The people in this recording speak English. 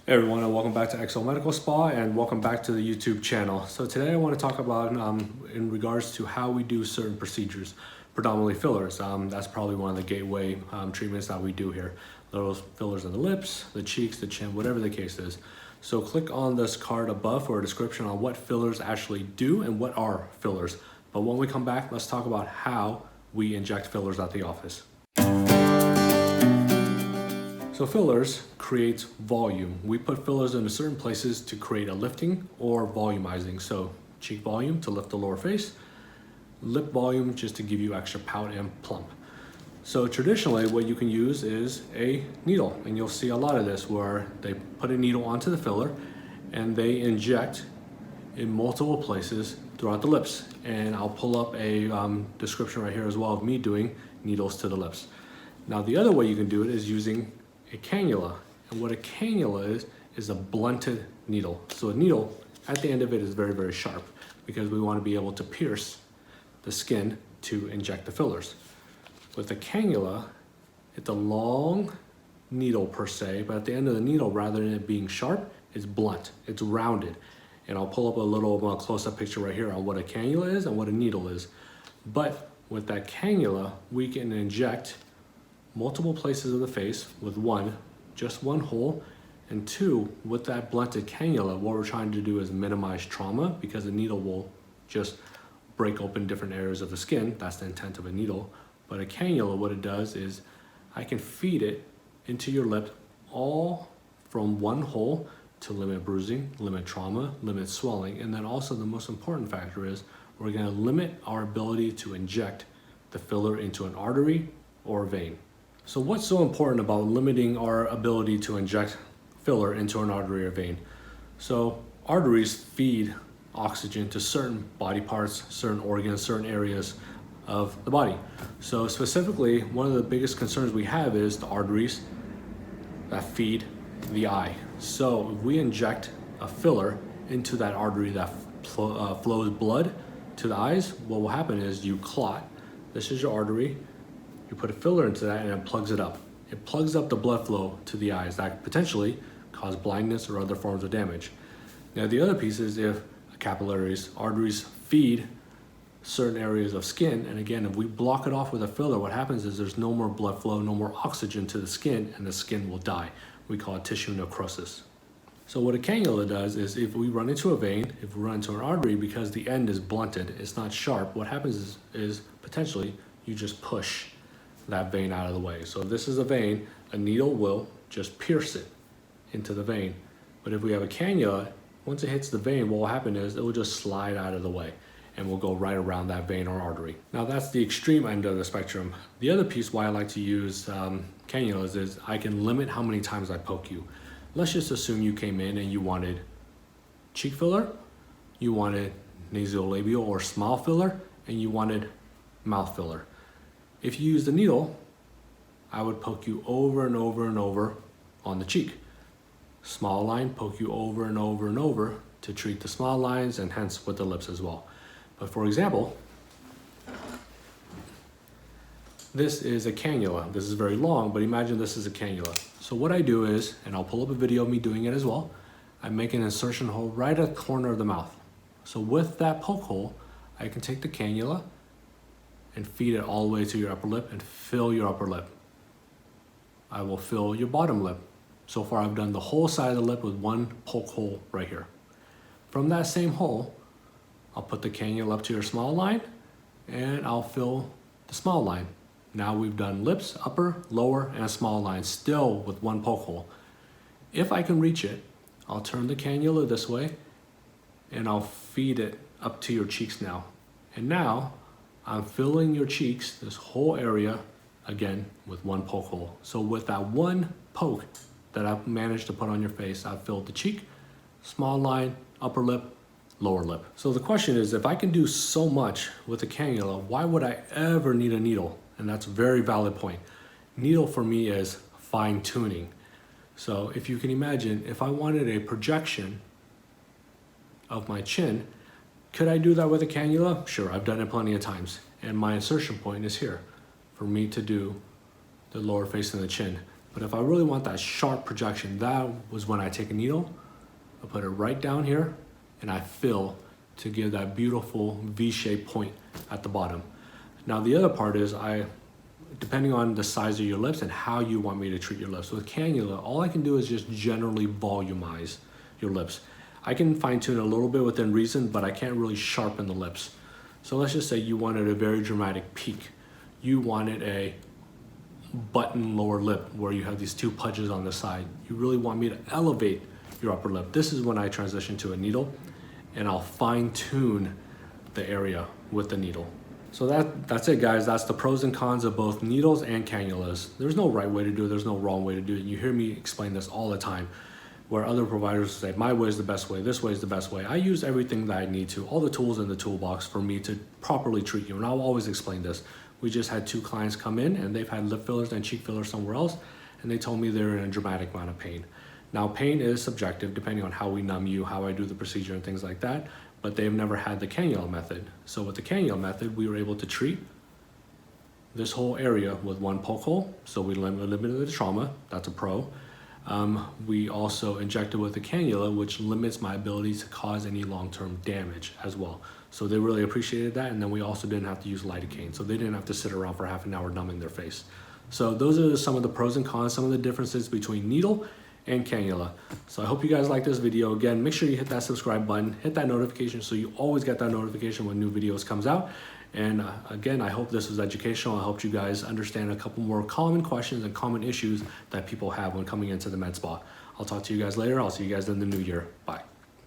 Hey everyone, and welcome back to XO Medical Spa, and welcome back to the YouTube channel. So today I want to talk about in regards to how we do certain procedures, predominantly fillers. That's probably one of the gateway treatments that we do here. Those fillers in the lips, the cheeks, the chin, whatever the case is. So click on this card above for a description on what fillers actually do and what are fillers. But when we come back, let's talk about how we inject fillers at the office. So fillers creates volume. We put fillers into certain places to create a lifting or volumizing. So cheek volume to lift the lower face, lip volume just to give you extra pout and plump. So traditionally what you can use is a needle, and you'll see a lot of this where they put a needle onto the filler and they inject in multiple places throughout the lips. And I'll pull up a description right here as well of me doing needles to the lips. Now the other way you can do it is using a cannula, and what a cannula is a blunted needle. So a needle at the end of it is very, very sharp because we want to be able to pierce the skin to inject the fillers. With a cannula, it's a long needle per se, but at the end of the needle, rather than it being sharp, it's blunt, it's rounded. And I'll pull up a little more close-up picture right here on what a cannula is and what a needle is. But with that cannula, we can inject multiple places of the face with just one hole, and two, with that blunted cannula, what we're trying to do is minimize trauma because the needle will just break open different areas of the skin. That's the intent of a needle. But a cannula, what it does is I can feed it into your lip all from one hole to limit bruising, limit trauma, limit swelling. And then also the most important factor is we're gonna limit our ability to inject the filler into an artery or a vein. So what's so important about limiting our ability to inject filler into an artery or vein? So arteries feed oxygen to certain body parts, certain organs, certain areas of the body. So specifically, one of the biggest concerns we have is the arteries that feed the eye. So if we inject a filler into that artery that flows blood to the eyes, what will happen is you clot. This is your artery. You put a filler into that and it plugs it up. It plugs up the blood flow to the eyes that potentially cause blindness or other forms of damage. Now the other piece is if capillaries, arteries feed certain areas of skin, and again, if we block it off with a filler, what happens is there's no more blood flow, no more oxygen to the skin, and the skin will die. We call it tissue necrosis. So what a cannula does is if we run into a vein, if we run into an artery, because the end is blunted, it's not sharp, what happens is potentially you just push that vein out of the way. So if this is a vein, a needle will just pierce it into the vein. But if we have a cannula, once it hits the vein, what will happen is it will just slide out of the way and will go right around that vein or artery. Now that's the extreme end of the spectrum. The other piece why I like to use cannulas is I can limit how many times I poke you. Let's just assume you came in and you wanted cheek filler, you wanted nasolabial or smile filler, and you wanted mouth filler. If you use the needle, I would poke you over and over and over on the cheek. Smile line, poke you over and over and over to treat the smile lines and hence with the lips as well. But for example, this is a cannula. This is very long, but imagine this is a cannula. So what I do is, and I'll pull up a video of me doing it as well, I make an insertion hole right at the corner of the mouth. So with that poke hole, I can take the cannula and feed it all the way to your upper lip and fill your upper lip. I will fill your bottom lip. So far I've done the whole side of the lip with one poke hole right here. From that same hole, I'll put the cannula up to your smile line and I'll fill the smile line. Now we've done lips, upper, lower, and a smile line, still with one poke hole. If I can reach it, I'll turn the cannula this way and I'll feed it up to your cheeks now. And now I'm filling your cheeks, this whole area, again, with one poke hole. So with that one poke that I've managed to put on your face, I've filled the cheek, small line, upper lip, lower lip. So the question is, if I can do so much with a cannula, why would I ever need a needle? And that's a very valid point. Needle for me is fine tuning. So if you can imagine, if I wanted a projection of my chin, could I do that with a cannula? Sure, I've done it plenty of times. And my insertion point is here for me to do the lower face and the chin. But if I really want that sharp projection, that was when I take a needle, I put it right down here, and I fill to give that beautiful V-shaped point at the bottom. Now the other part is depending on the size of your lips and how you want me to treat your lips. With cannula, all I can do is just generally volumize your lips. I can fine tune a little bit within reason, but I can't really sharpen the lips. So let's just say you wanted a very dramatic peak. You wanted a button lower lip where you have these two pudges on the side. You really want me to elevate your upper lip. This is when I transition to a needle, and I'll fine tune the area with the needle. So that's it, guys. That's the pros and cons of both needles and cannulas. There's no right way to do it. There's no wrong way to do it. You hear me explain this all the time, where other providers say, my way is the best way, this way is the best way. I use everything that I need to, all the tools in the toolbox for me to properly treat you. And I'll always explain this. We just had 2 clients come in and they've had lip fillers and cheek fillers somewhere else, and they told me they're in a dramatic amount of pain. Now, pain is subjective depending on how we numb you, how I do the procedure and things like that, but they've never had the cannula method. So with the cannula method, we were able to treat this whole area with 1 poke hole. So we limited the trauma, that's a pro. We also injected with the cannula, which limits my ability to cause any long-term damage as well. So they really appreciated that. And then we also didn't have to use lidocaine. So they didn't have to sit around for half an hour numbing their face. So those are some of the pros and cons, some of the differences between needle and cannula. So I hope you guys like this video. Again, make sure you hit that subscribe button, hit that notification so you always get that notification when new videos comes out. And again, I hope this was educational. I hope you guys understand a couple more common questions and common issues that people have when coming into the med spa. I'll talk to you guys later. I'll see you guys in the new year. Bye.